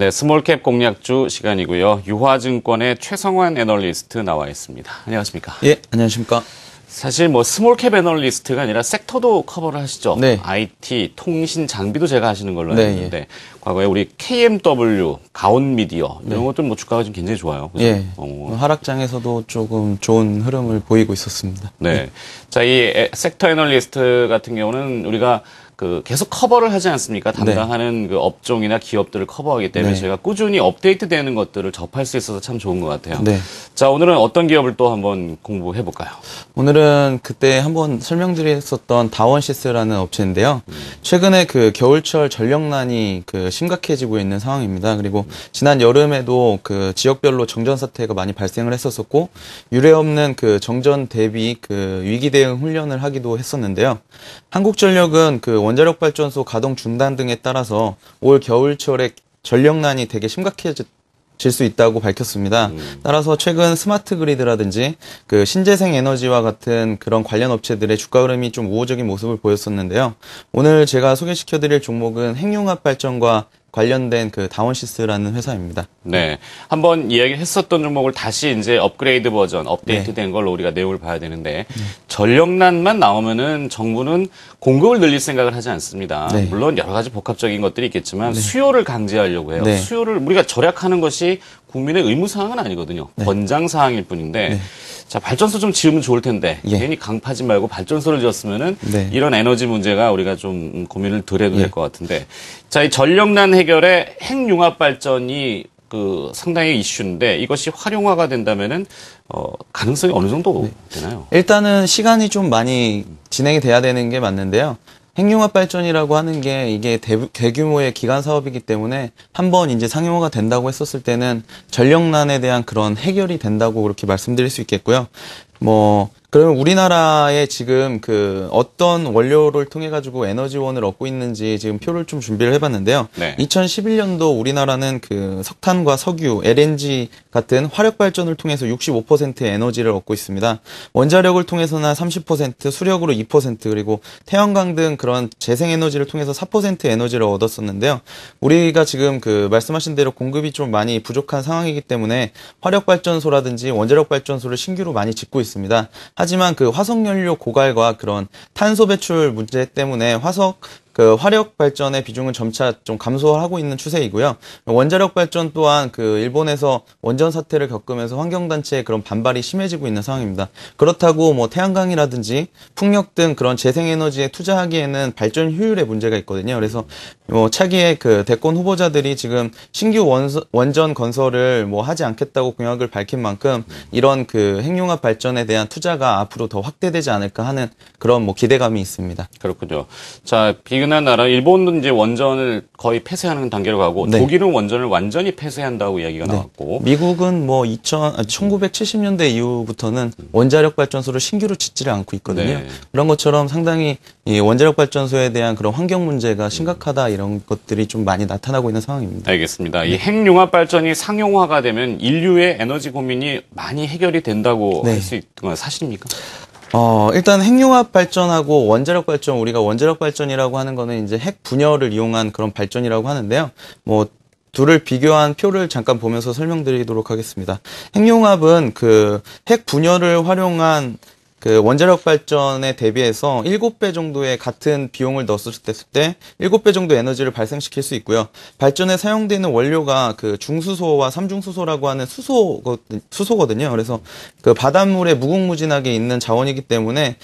네, 스몰캡 공략주 시간이고요. 유화증권의 최성환 애널리스트 나와 있습니다. 안녕하십니까? 예, 안녕하십니까? 사실 뭐 스몰캡 애널리스트가 아니라 섹터도 커버를 하시죠. 네. IT, 통신, 장비도 제가 하시는 걸로 알고 네, 있는데 예. 과거에 우리 KMW, 가온미디어 이런 네. 것들 뭐 주가가 지금 굉장히 좋아요. 그죠? 예, 하락장에서도 조금 좋은 흐름을 보이고 있었습니다. 네. 자, 이 섹터 애널리스트 같은 경우는 우리가 계속 커버를 하지 않습니까? 담당하는 그 업종이나 기업들을 커버하기 때문에 네. 저희가 꾸준히 업데이트 되는 것들을 접할 수 있어서 참 좋은 것 같아요. 네. 자, 오늘은 어떤 기업을 또 한번 공부해 볼까요? 오늘은 그때 한번 설명드렸었던 다원시스라는 업체인데요. 최근에 그 겨울철 전력난이 심각해지고 있는 상황입니다. 그리고 지난 여름에도 그 지역별로 정전 사태가 많이 발생을 했었었고, 유례없는 그 정전 대비 위기 대응 훈련을 하기도 했었는데요. 한국전력은 원자력 발전소 가동 중단 등에 따라서 올 겨울철에 전력난이 되게 심각해질 수 있다고 밝혔습니다. 따라서 최근 스마트 그리드라든지 신재생 에너지와 같은 그런 관련 업체들의 주가 흐름이 좀 우호적인 모습을 보였었는데요. 오늘 제가 소개시켜드릴 종목은 핵융합 발전과 관련된 다원시스라는 회사입니다. 네. 한번 이야기했었던 종목을 다시 이제 업그레이드 버전, 업데이트 된 걸로 우리가 내용을 봐야 되는데, 전력난만 나오면은 정부는 공급을 늘릴 생각을 하지 않습니다. 네. 물론 여러 가지 복합적인 것들이 있겠지만 수요를 강제하려고 해요. 네. 수요를 우리가 절약하는 것이 국민의 의무사항은 아니거든요. 권장사항일 뿐인데, 자, 발전소 좀 지으면 좋을 텐데, 예. 괜히 강파지 말고 발전소를 지었으면은 이런 에너지 문제가 우리가 좀 고민을 덜 해도 될 것 같은데, 자, 이 전력난 해결에 핵융합 발전이 상당히 이슈인데, 이것이 활용화가 된다면은 가능성이 어느 정도 되나요? 일단은 시간이 좀 많이 진행이 돼야 되는 게 맞는데요. 핵융합 발전이라고 하는 게 이게 대규모의 기간 사업이기 때문에 한번 이제 상용화가 된다고 했었을 때는 전력난에 대한 그런 해결이 된다고 그렇게 말씀드릴 수 있겠고요. 그러면 우리나라에 지금 어떤 원료를 통해 가지고 에너지원을 얻고 있는지 지금 표를 좀 준비를 해봤는데요. 네. 2011년도 우리나라는 석탄과 석유, LNG 같은 화력 발전을 통해서 65%의 에너지를 얻고 있습니다. 원자력을 통해서는 30%, 수력으로 2%, 그리고 태양광 등 그런 재생에너지를 통해서 4%의 에너지를 얻었었는데요. 우리가 지금 말씀하신 대로 공급이 좀 많이 부족한 상황이기 때문에 화력 발전소라든지 원자력 발전소를 신규로 많이 짓고 있습니다. 하지만 화석연료 고갈과 그런 탄소 배출 문제 때문에 화력 발전의 비중은 점차 좀 감소하고 있는 추세이고요. 원자력 발전 또한 일본에서 원전 사태를 겪으면서 환경단체의 그런 반발이 심해지고 있는 상황입니다. 그렇다고 태양광이라든지 풍력 등 그런 재생에너지에 투자하기에는 발전 효율에 문제가 있거든요. 그래서 차기의 대권 후보자들이 지금 신규 원전 건설을 하지 않겠다고 공약을 밝힌 만큼 이런 핵융합 발전에 대한 투자가 앞으로 더 확대되지 않을까 하는 그런 기대감이 있습니다. 그렇군요. 자, 비근한 나라 일본은 이제 원전을 거의 폐쇄하는 단계로 가고 네. 독일은 원전을 완전히 폐쇄한다고 이야기가 나왔고 미국은 1970년대 이후부터는 원자력 발전소를 신규로 짓지를 않고 있거든요. 네. 그런 것처럼 상당히 이 원자력 발전소에 대한 그런 환경 문제가 심각하다 이런 것들이 좀 많이 나타나고 있는 상황입니다. 알겠습니다. 이 핵융합 발전이 상용화가 되면 인류의 에너지 고민이 많이 해결이 된다고 할 수 있는 건 사실입니까? 일단 핵융합 발전하고 원자력 발전, 우리가 원자력 발전이라고 하는 거는 이제 핵 분열을 이용한 그런 발전이라고 하는데요. 둘을 비교한 표를 잠깐 보면서 설명드리도록 하겠습니다. 핵융합은 핵 분열을 활용한 원자력 발전에 대비해서 7배 정도의 같은 비용을 넣었을 때 7배 정도 에너지를 발생시킬 수 있고요. 발전에 사용되는 원료가 중수소와 삼중수소라고 하는 수소거든요. 그래서 바닷물에 무궁무진하게 있는 자원이기 때문에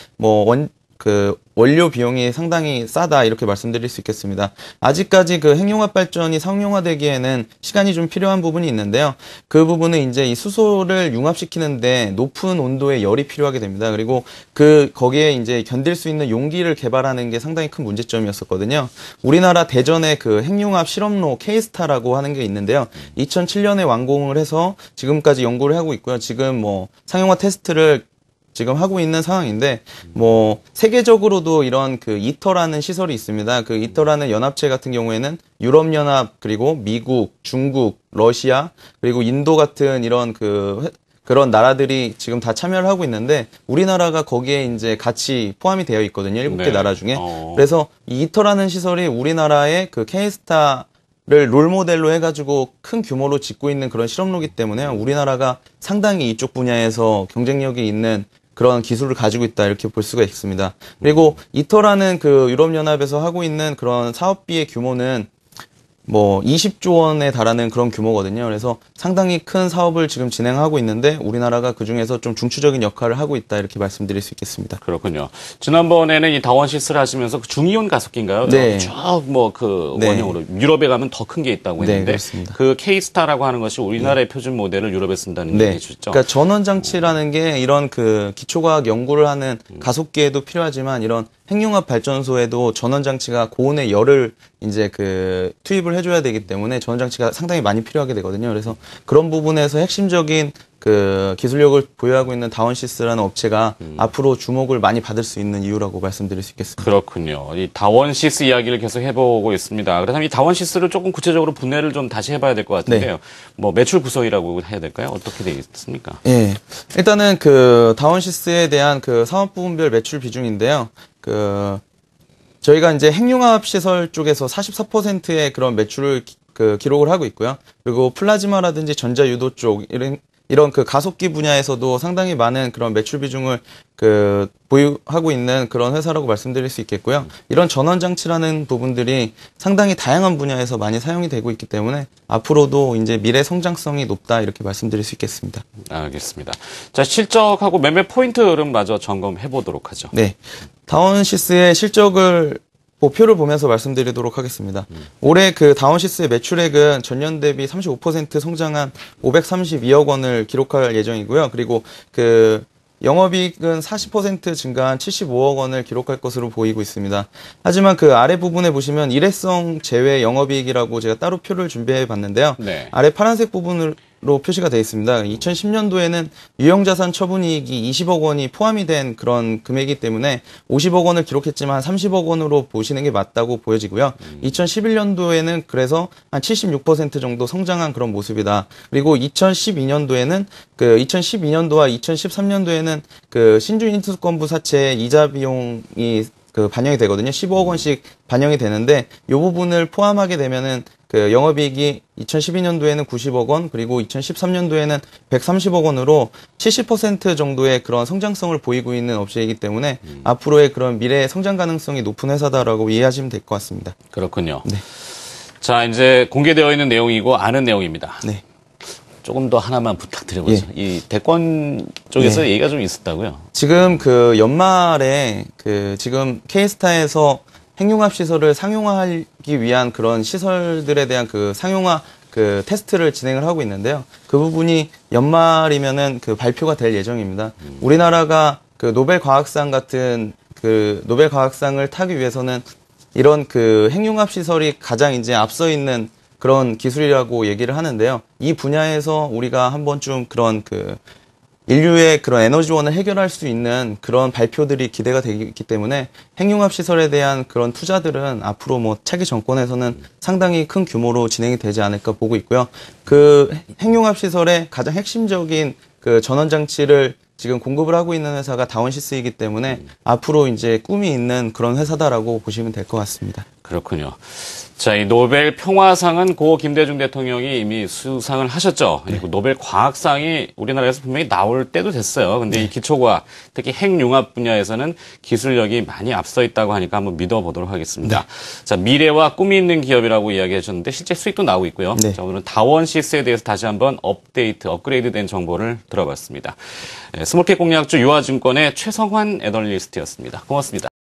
원료 비용이 상당히 싸다 이렇게 말씀드릴 수 있겠습니다. 아직까지 핵융합 발전이 상용화되기에는 시간이 좀 필요한 부분이 있는데요. 그 부분은 이제 이 수소를 융합시키는데 높은 온도의 열이 필요하게 됩니다. 그리고 거기에 이제 견딜 수 있는 용기를 개발하는 게 상당히 큰 문제점이었었거든요. 우리나라 대전에 핵융합 실험로 K스타라고 하는 게 있는데요. 2007년에 완공을 해서 지금까지 연구를 하고 있고요. 지금 상용화 테스트를 지금 하고 있는 상황인데 세계적으로도 이런 이터라는 시설이 있습니다. 이터라는 연합체 같은 경우에는 유럽연합 그리고 미국, 중국, 러시아 그리고 인도 같은 이런 그런 나라들이 지금 다 참여를 하고 있는데 우리나라가 거기에 이제 같이 포함이 되어 있거든요. 7개 나라 중에. 그래서 이 이터라는 시설이 우리나라의 K스타 롤모델로 해가지고 큰 규모로 짓고 있는 그런 실험로이기 때문에 우리나라가 상당히 이쪽 분야에서 경쟁력이 있는 그런 기술을 가지고 있다 이렇게 볼 수가 있습니다. 그리고 이터라는 그 유럽연합에서 하고 있는 그런 사업비의 규모는 뭐 20조 원에 달하는 그런 규모거든요. 그래서 상당히 큰 사업을 지금 진행하고 있는데 우리나라가 그중에서 좀 중추적인 역할을 하고 있다 이렇게 말씀드릴 수 있겠습니다. 그렇군요. 지난번에는 이 다원시스를 하시면서 그 중이온 가속기인가요? 네. 쭉 뭐 그 네. 원형으로 유럽에 가면 더 큰 게 있다고 했는데 네, 그렇습니다. 그 K스타라고 하는 것이 우리나라의 표준 모델을 유럽에 쓴다는 네. 얘기죠. 그러니까 전원 장치라는 게 이런 그 기초과학 연구를 하는 가속기에도 필요하지만 이런 핵융합 발전소에도 전원 장치가 고온의 열을 이제 그 투입을 해줘야 되기 때문에 전원 장치가 상당히 많이 필요하게 되거든요. 그래서 그런 부분에서 핵심적인 그 기술력을 보유하고 있는 다원시스라는 업체가 앞으로 주목을 많이 받을 수 있는 이유라고 말씀드릴 수 있겠습니다. 그렇군요. 이 다원시스 이야기를 계속 해보고 있습니다. 그렇다면 이 다원시스를 조금 구체적으로 분해를 좀 다시 해봐야 될 것 같은데요. 네. 뭐 매출 구성이라고 해야 될까요? 어떻게 되어 있습니까? 예. 일단은 그 다원시스에 대한 그 사업 부분별 매출 비중인데요. 저희가 이제 핵융합 시설 쪽에서 44%의 그런 매출을 기록을 하고 있고요. 그리고 플라즈마라든지 전자유도 쪽 이런 그 가속기 분야에서도 상당히 많은 그런 매출 비중을 보유하고 있는 그런 회사라고 말씀드릴 수 있겠고요. 이런 전원 장치라는 부분들이 상당히 다양한 분야에서 많이 사용이 되고 있기 때문에 앞으로도 이제 미래 성장성이 높다 이렇게 말씀드릴 수 있겠습니다. 알겠습니다. 자, 실적하고 매매 포인트 흐름마저 점검해 보도록 하죠. 네. 다원시스의 실적을 목표를 보면서 말씀드리도록 하겠습니다. 올해 그 다원시스의 매출액은 전년 대비 35% 성장한 532억 원을 기록할 예정이고요. 그리고 그 영업이익은 40% 증가한 75억 원을 기록할 것으로 보이고 있습니다. 하지만 그 아래 부분에 보시면 일회성 제외 영업이익이라고 제가 따로 표를 준비해 봤는데요. 네. 아래 파란색 부분으로 표시가 되어 있습니다. 2010년도에는 유형자산 처분이익이 20억 원이 포함이 된 그런 금액이기 때문에 50억 원을 기록했지만 30억 원으로 보시는 게 맞다고 보여지고요. 2011년도에는 그래서 한 76% 정도 성장한 그런 모습이다. 그리고 2012년도에는 2012년도와 2013년도에는 그 신주 인수권부 사채 이자 비용이 반영이 되거든요. 15억 원씩 반영이 되는데 이 부분을 포함하게 되면은 그 영업이익이 2012년도에는 90억 원, 그리고 2013년도에는 130억 원으로 70% 정도의 그런 성장성을 보이고 있는 업체이기 때문에 앞으로의 그런 미래 성장 가능성이 높은 회사다라고 이해하시면 될 것 같습니다. 그렇군요. 네. 자, 이제 공개되어 있는 내용이고 아는 내용입니다. 네. 조금 더 하나만 부탁드려보죠. 이 대권 쪽에서 네. 얘기가 좀 있었다고요? 지금 그 연말에 지금 K스타에서 핵융합 시설을 상용화하기 위한 그런 시설들에 대한 상용화 테스트를 진행을 하고 있는데요. 그 부분이 연말이면은 발표가 될 예정입니다. 우리나라가 노벨 과학상 같은 노벨 과학상을 타기 위해서는 이런 핵융합 시설이 가장 이제 앞서 있는 그런 기술이라고 얘기를 하는데요. 이 분야에서 우리가 한 번쯤 그런 인류의 그런 에너지원을 해결할 수 있는 그런 발표들이 기대가 되기 때문에 핵융합 시설에 대한 그런 투자들은 앞으로 차기 정권에서는 상당히 큰 규모로 진행이 되지 않을까 보고 있고요. 핵융합 시설의 가장 핵심적인 전원 장치를 지금 공급을 하고 있는 회사가 다원시스이기 때문에 앞으로 이제 꿈이 있는 그런 회사다라고 보시면 될 것 같습니다. 그렇군요. 자, 이 노벨 평화상은 고 김대중 대통령이 이미 수상을 하셨죠. 네. 그리고 노벨 과학상이 우리나라에서 분명히 나올 때도 됐어요. 근데 이 기초과학, 특히 핵융합 분야에서는 기술력이 많이 앞서 있다고 하니까 한번 믿어보도록 하겠습니다. 네. 자, 미래와 꿈이 있는 기업이라고 이야기해 주셨는데 실제 수익도 나오고 있고요. 네. 자, 오늘은 다원시스에 대해서 다시 한번 업그레이드된 정보를 들어봤습니다. 스몰캡 공략주 유아증권의 최성환 애널리스트였습니다. 고맙습니다.